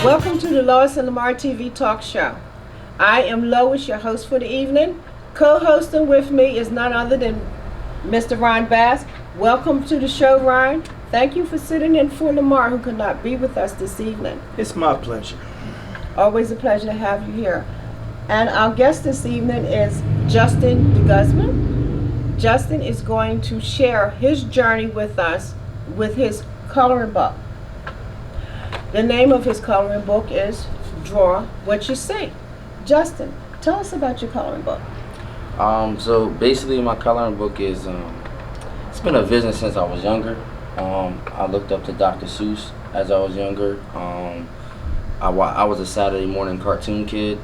Welcome to the Lois and Lamar TV talk show. I am Lois, your host for the evening. Co-hosting with me is none other than Mr. Ron Bass. Welcome to the show, Ron. Thank you for sitting in for Lamar, who could not be with us this evening. It's my pleasure. Always a pleasure to have you here. And our guest this evening is Justin Deguzman. Justin is going to share his journey with us with his coloring book. The name of his coloring book is Draw What You See. Justin, tell us about your coloring book. So basically my coloring book is, it's been a vision since I was younger. I looked up to Dr. Seuss as I was younger. I was a Saturday morning cartoon kid,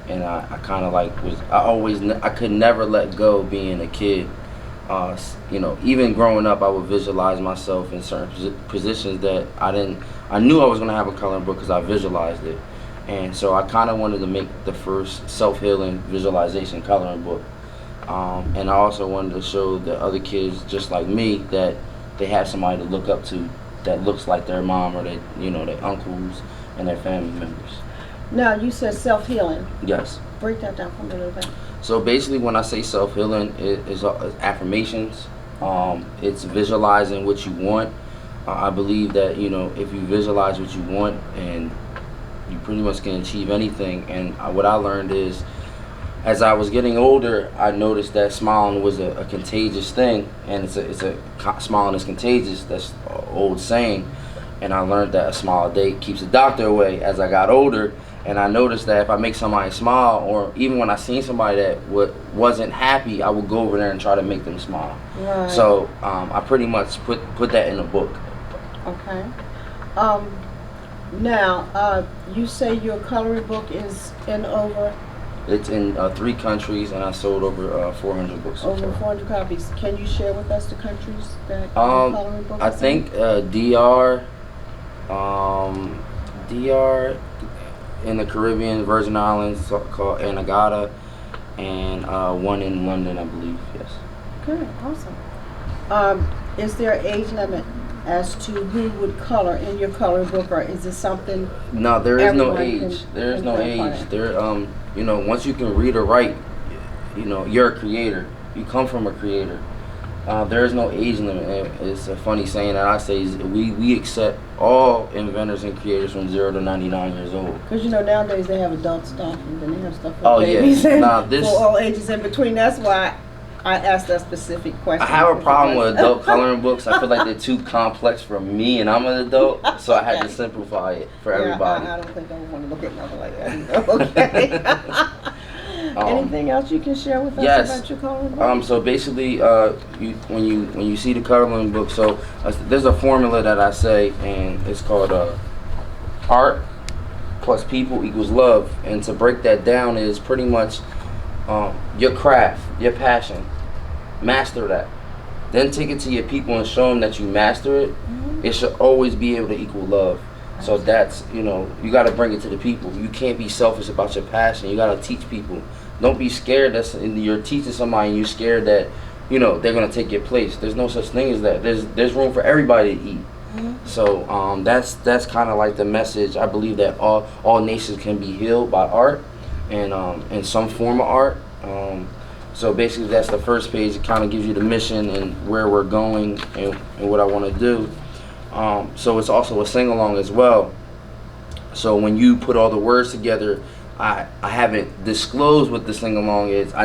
and I kind of like I could never let go being a kid. Even growing up, I would visualize myself in certain positions that I knew I was going to have a coloring book because I visualized it. And so I kind of wanted to make the first self-healing visualization coloring book. And I also wanted to show the other kids just like me that they have somebody to look up to that looks like their mom or their uncles and their family members. Now, you said self-healing. Yes. Break that down for me a little bit. So basically when I say self-healing, it is affirmations. It's visualizing what you want. I believe that, if you visualize what you want, and you pretty much can achieve anything. And what I learned is, as I was getting older, I noticed that smiling was a contagious thing, and smiling is contagious. That's an old saying. And I learned that a smile a day keeps the doctor away as I got older. And I noticed that if I make somebody smile, or even when I seen somebody that wasn't happy, I would go over there and try to make them smile. Right. So I pretty much put that in a book. Okay. Now, you say your coloring book is in over? It's in 3 countries, and I sold over 400 books. Over 400 copies. Can you share with us the countries that your coloring book I is think in? DR, in the Caribbean, Virgin Islands, called Anegada, and one in London, I believe. Yes. Good, awesome. Is there an age limit as to who would color in your coloring book, or is it something? No, there is no everyone age. can- There is can no play a part age. in? There, once you can read or write, you're a creator. You come from a creator. There is no age limit. It's a funny saying that I say is we accept all inventors and creators from 0 to 99 years old. Because nowadays they have adult stuff, and then they have stuff for Oh, babies yeah. and Nah, this- for all ages in between. That's why I asked that specific question. I have a problem with adult coloring books. I feel like they're too complex for me, and I'm an adult, so I had to simplify it for everybody. I don't think I would want to look at nothing like that either. Okay. Anything else you can share with us yes. about your coloring book? So basically, when you see the coloring book, so there's a formula that I say, and it's called art plus people equals love. And to break that down is pretty much your craft, your passion. Master that. Then take it to your people and show them that you master it. Mm-hmm. It should always be able to equal love. So that's, you got to bring it to the people. You can't be selfish about your passion. You got to teach people. Don't be scared that you're teaching somebody and you're scared that, they're going to take your place. There's no such thing as that. There's room for everybody to eat. Mm-hmm. So that's kind of like the message. I believe that all nations can be healed by art and in some form of art. So basically that's the first page. It kind of gives you the mission and where we're going and what I want to do. So it's also a sing-along as well. So when you put all the words together, I haven't disclosed what the sing-along is. I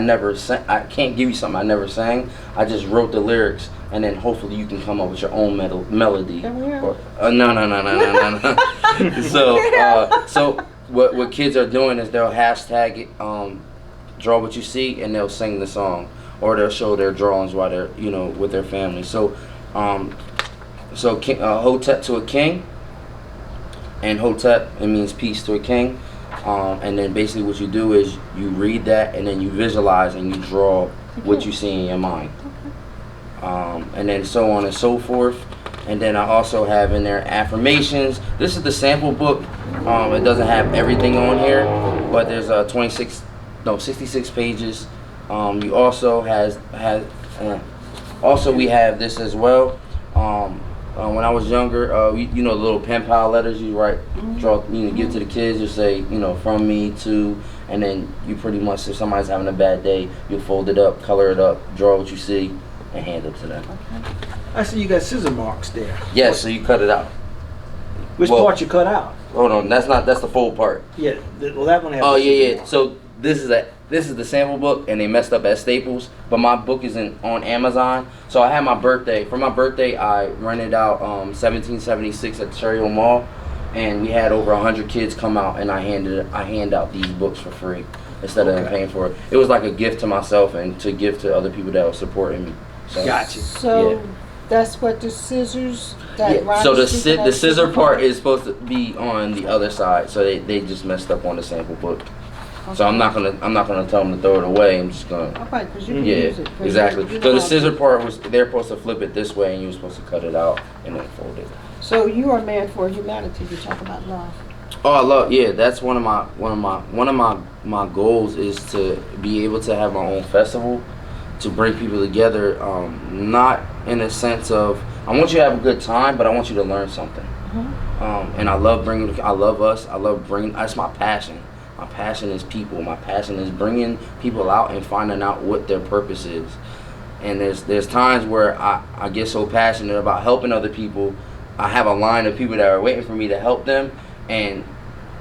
can't give you something I never sang. I just wrote the lyrics, and then hopefully you can come up with your own melody. No. So what kids are doing is they'll hashtag it, draw what you see, and they'll sing the song, or they'll show their drawings while they're with their family. So Hotep to a king, and Hotep, it means peace to a king. And then basically what you do is you read that, and then you visualize and you draw what you see in your mind. And then so on and so forth. And then I also have in there affirmations. This is the sample book. It doesn't have everything on here, but there's 66 pages. You also we have this as well. When I was younger, you know, the little pen pal letters you write, draw, you know, give to the kids. You say, you know, from me to, and then you pretty much, if somebody's having a bad day, you fold it up, color it up, draw what you see, and hand it to them. Okay. I see you got scissor marks there. Yes, so you cut it out. Which Well- part you cut out? Hold on, that's the full part. Yeah, well that one has. Oh the yeah, scissor yeah. marks. So this is the sample book, and they messed up at Staples, but my book is on Amazon. So I had my birthday. For my birthday, I rented out 1776 at Cherry Hill Mall, and we had over 100 kids come out, and I hand out these books for free instead of them Okay. paying for it. It was like a gift to myself and to give to other people that were supporting me. So, Gotcha. So Yeah. that's what the scissors that Yeah. Ron So is speaking the of, scissor part is supposed to be on the other side, so they just messed up on the sample book. So I'm not gonna tell them to throw it away. I'm just gonna. Okay, because you can Yeah, use it. 'cause exactly. you So know the how scissor to- part was they're supposed to flip it this way, and you were supposed to cut it out and then fold it. So you are a man for humanity. You talk about love. Oh, I love. Yeah, that's one of my goals is to be able to have my own festival, to bring people together. Not in a sense of I want you to have a good time, but I want you to learn something. And I love bringing. I love us. I love bringing. That's my passion. My passion is people. My passion is bringing people out and finding out what their purpose is. And there's times where I get so passionate about helping other people. I have a line of people that are waiting for me to help them, and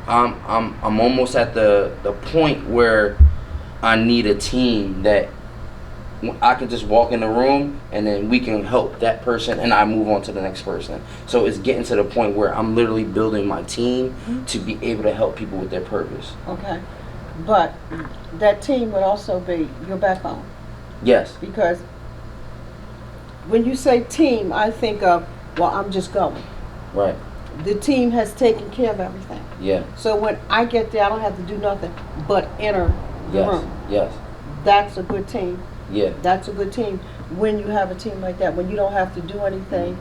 I'm almost at the point where I need a team that I could just walk in the room and then we can help that person and I move on to the next person. So it's getting to the point where I'm literally building my team to be able to help people with their purpose. Okay. But that team would also be your backbone. Yes. Because when you say team, I think of, well, I'm just going. Right. The team has taken care of everything. Yeah. So when I get there, I don't have to do nothing but enter the Yes. room. Yes. That's a good team. Yeah. That's a good team when you have a team like that, when you don't have to do anything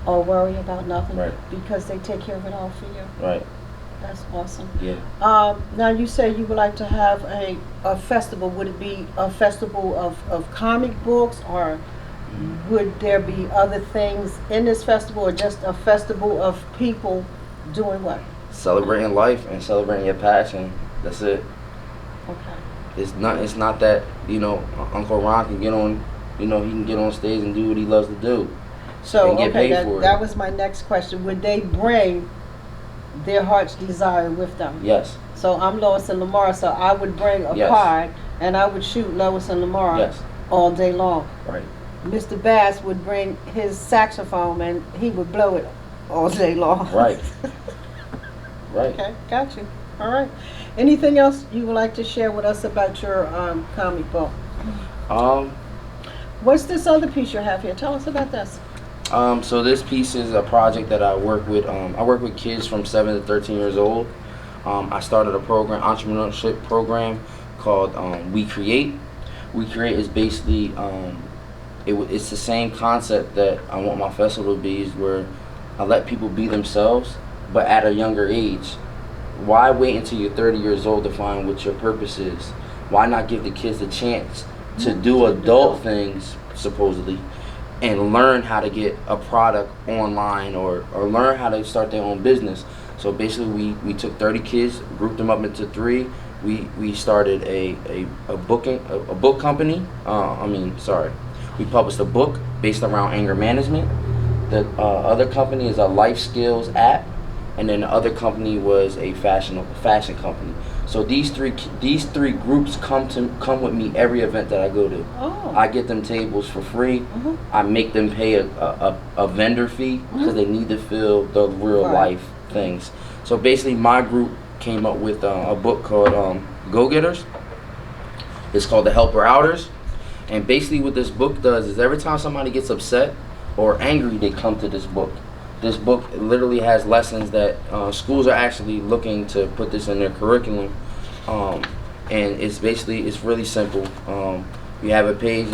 or worry about nothing Right. because they take care of it all for you. Right. That's awesome. Yeah. Now you say you would like to have a festival. Would it be a festival of comic books, or would there be other things in this festival, or just a festival of people doing what? Celebrating life and celebrating your passion. That's it. Okay. It's not that, you know, Uncle Ron can get on, you know, he can get on stage and do what he loves to do. So And get okay, paid for it. that was my next question. Would they bring their heart's desire with them? Yes. So I'm Lois and Lamar, so I would bring a Yes. card and I would shoot Lois and Lamar Yes. all day long. Right. Mr. Bass would bring his saxophone and he would blow it all day long. Right. Right. Okay, got you. All right. Anything else you would like to share with us about your comic book? What's this other piece you have here? Tell us about this. So this piece is a project that I work with. I work with kids from 7 to 13 years old. I started a entrepreneurship program called We Create. We Create is basically, it's the same concept that I want my festival to be, is where I let people be themselves, but at a younger age. Why wait until you're 30 years old to find what your purpose is? Why not give the kids a chance to do adult things, supposedly, and learn how to get a product online or learn how to start their own business? So basically we took 30 kids, grouped them up into 3. We started a book company. We published a book based around anger management. The other company is a life skills app, and then the other company was a fashion company. So these three groups come with me every event that I go to. Oh. I get them tables for free. I make them pay a vendor fee because they need to feel the real life things. So basically, my group came up with a book called Go Getters. It's called The Helper Outers. And basically what this book does is every time somebody gets upset or angry, they come to this book. This book literally has lessons that schools are actually looking to put this in their curriculum. And it's really simple. You have a page.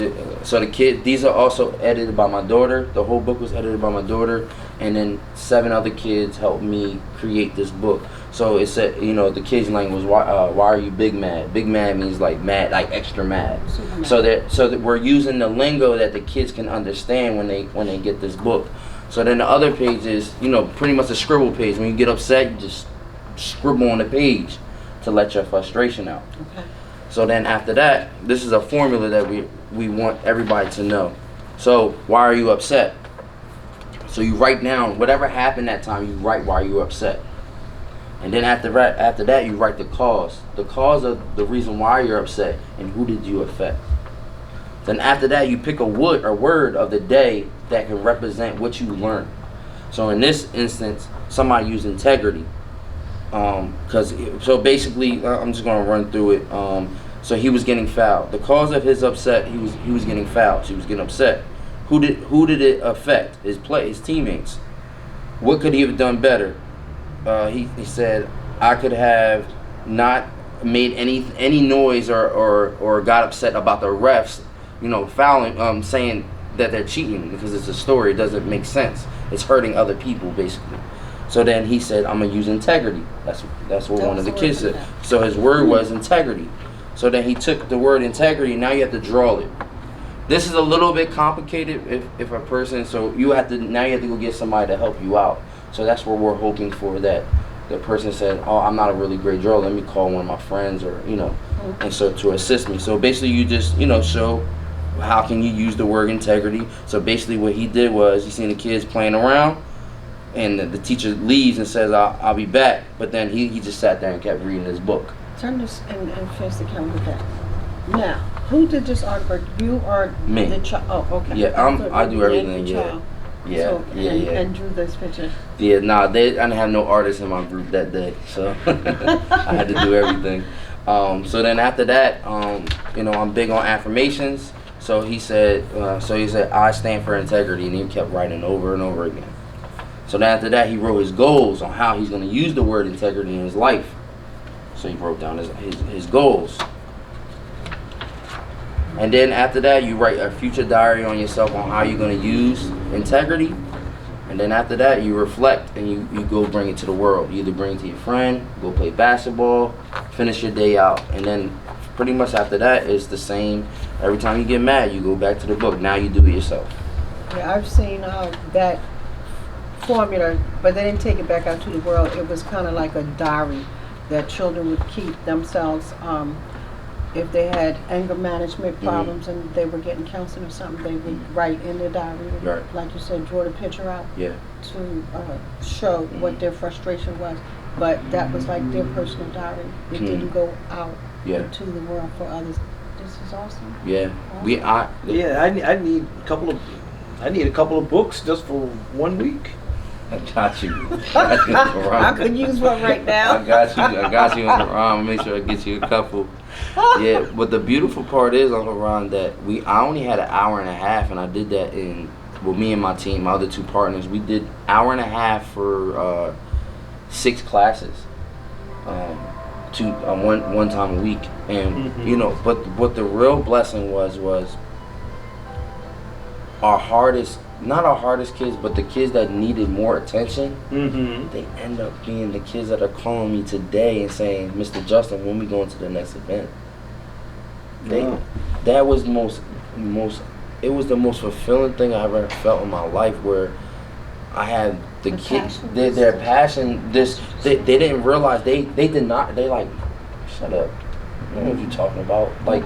So these are also edited by my daughter. The whole book was edited by my daughter. And then 7 other kids helped me create this book. So it said, the kids' language, why are you big mad? Big mad means like mad, like extra mad. So that we're using the lingo that the kids can understand when they get this book. So then the other page is, pretty much a scribble page. When you get upset, you just scribble on the page to let your frustration out. Okay. So then after that, this is a formula that we want everybody to know. So why are you upset? So you write down whatever happened that time, you write why you're upset. And then after that, you write the cause of the reason why you're upset and who did you affect. Then after that, you pick a word of the day that can represent what you learned. So in this instance, somebody used integrity. So basically, I'm just gonna run through it. So he was getting fouled. The cause of his upset, he was getting fouled. So he was getting upset. Who did it affect? His teammates. What could he have done better? He said, I could have not made any noise or got upset about the refs, fouling, saying that they're cheating because it's a story. It doesn't make sense. It's hurting other people basically. So then he said, I'm gonna use integrity. That's what one of the kids said. So his word was integrity. So then he took the word integrity. Now you have to draw it. This is a little bit complicated if a person. So you have to go get somebody to help you out. So that's what we're hoping for. That the person said, oh, I'm not a really great drawer. Let me call one of my friends or and so to assist me. So basically you just show how can you use the word integrity. So basically what he did was he seen the kids playing around. And the teacher leaves and says, I'll be back. But then he just sat there and kept reading his book. Turn this and face the camera with that. Now, who did this artwork? You are Me. the child. Oh, okay. Yeah, I do everything. Yeah. So, and drew this picture. Yeah, I didn't have no artists in my group that day, so I had to do everything. So then after that, I'm big on affirmations. So he said, I stand for integrity, and he kept writing over and over again. So then after that, he wrote his goals on how he's going to use the word integrity in his life. So he wrote down his goals. And then after that, you write a future diary on yourself on how you're going to use integrity. And then after that, you reflect and you go bring it to the world. You either bring it to your friend, go play basketball, finish your day out. And then pretty much after that, it's the same. Every time you get mad, you go back to the book. Now you do it yourself. Yeah, I've seen that formula, but they didn't take it back out to the world. It was kind of like a diary that children would keep themselves. If they had anger management problems and they were getting counseling or something, they would write in their diary, Right. like you said, draw the picture out Yeah. to show what their frustration was. But that was like their personal diary. It didn't go out into the world for others. This is awesome. Yeah. Yeah, I need a couple of books just for 1 week. I got you. I could use one right now. I got you, Uncle Ron. Make sure I get you a couple. Yeah, but the beautiful part is, Uncle Ron, that I only had an hour and a half, and I did that me and my team, my other two partners, we did hour and a half for 6 classes, one time a week, and but what the real blessing was not our hardest kids, but the kids that needed more attention, they end up being the kids that are calling me today and saying, Mr. Justin, when we going to the next event? That was it was the most fulfilling thing I ever felt in my life, where I had the kids, their passion, they didn't realize, they did not, they like, shut up, I don't know what you're talking about, like,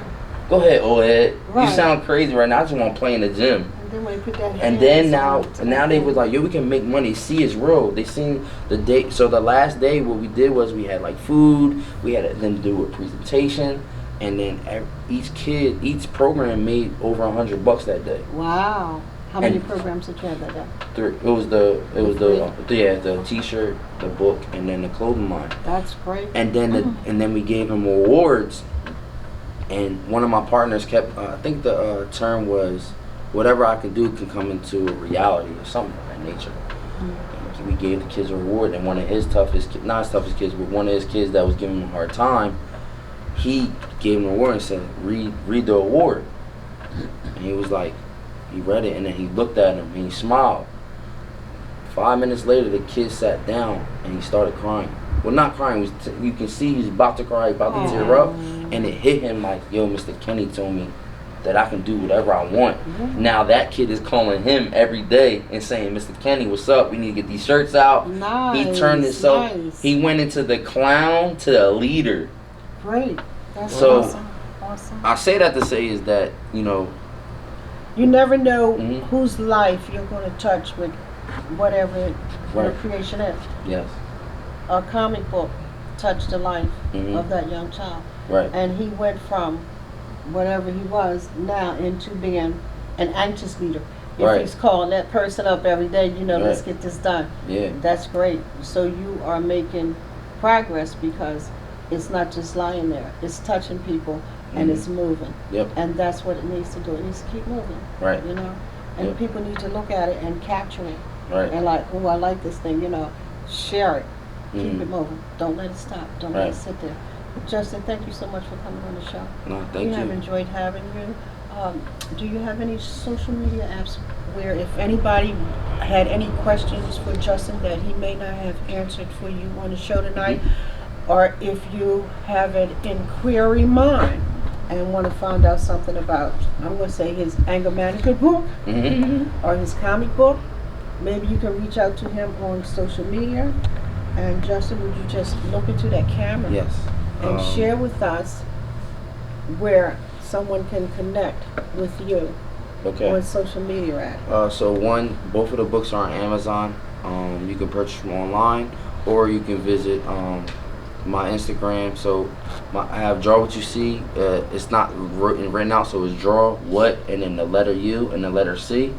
go ahead, Ed. Right. You sound crazy right now, I just want to play in the gym. And then now they was like, yo, we can make money. See, it's real. They seen the day. So the last day, what we did was we had like food. We had them do a presentation, and then each program made over $100 that day. Wow. How many programs did you have that day? 3. It was the T-shirt, the book, and then the clothing line. That's great. And then and then we gave them awards, and one of my partners kept. I think the term was, whatever I can do can come into a reality or something of that nature. And we gave the kids a reward, and one of his not his toughest kids, but one of his kids that was giving him a hard time, he gave him an award and said, read the award. And he was like, he read it, and then he looked at him and he smiled. 5 minutes later, the kid sat down and he started crying. Well, not crying, you can see he's about to cry, about to tear up, and it hit him like, yo, Mr. Kenny told me that I can do whatever I want. Now that kid is calling him every day and saying, Mr. Kenny, what's up? We need to get these shirts out. Nice. He turned himself, nice. he went into the clown to the leader. Great. That's So, awesome. Awesome. I say that to say is that, you know, You never know Mhm. whose life you're going to touch with whatever your Right. creation is. yes, A comic book touched the life Mhm. of that young child. right, And he went from whatever he was now into being an anxious leader. If Right. he's calling that person up every day, let's Right. get this done. yeah, That's great. So you are making progress because it's not just lying there. It's touching people and Mhm. it's moving. yep, And that's what it needs to do. It needs to keep moving, right, And Yep. people need to look at it and capture it. right, And like, oh, I like this thing, share it. Keep Mhm. it moving. Don't let it stop. Don't let Right. it sit there. Justin, thank you so much for coming on the show. no, We thank have you. enjoyed having you. Do you have any social media apps where if anybody had any questions for Justin that he may not have answered for you on the show tonight, or if you have an inquiry mind and want to find out something about, I'm going to say his anger management book Mhm. or his comic book, maybe you can reach out to him on social media. And Justin, would you just look into that camera Yes, and share with us where someone can connect with you okay. on social media at? So both of the books are on Amazon. You can purchase them online, or you can visit my Instagram. So I have Draw What You See. It's not written out, so it's Draw What and then the letter U and the letter C.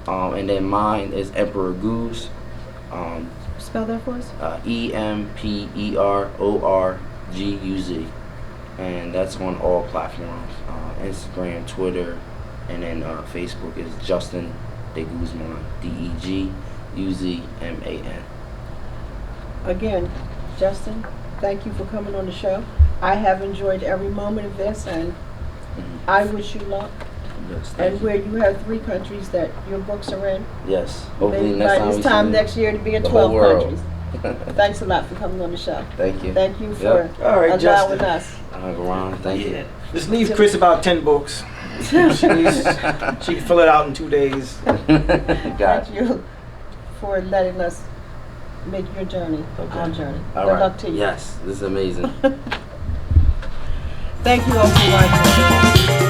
And then mine is Emperor Goose. Spell that for us. EMPERORGUZ, and that's on all platforms. Instagram, Twitter, and then Facebook is Justin Deguzman. DEGUZMAN. Again, Justin, thank you for coming on the show. I have enjoyed every moment of this, and I wish you luck. Yes, thank And you. where you have 3 countries that your books are in, Yes. Hopefully maybe next by time this we time see next year to be in the whole 12 world. countries. Thanks a lot for coming on the show. Thank you. Thank you for Yep. All right, allowing Justin. us. Ron, thank you. Just leave Chris about 10 books. She can fill it out in 2 days. Got Thank you. you for letting us make your journey Okay. our journey. All Good right. luck to you. Yes, this is amazing. Thank you all for watching.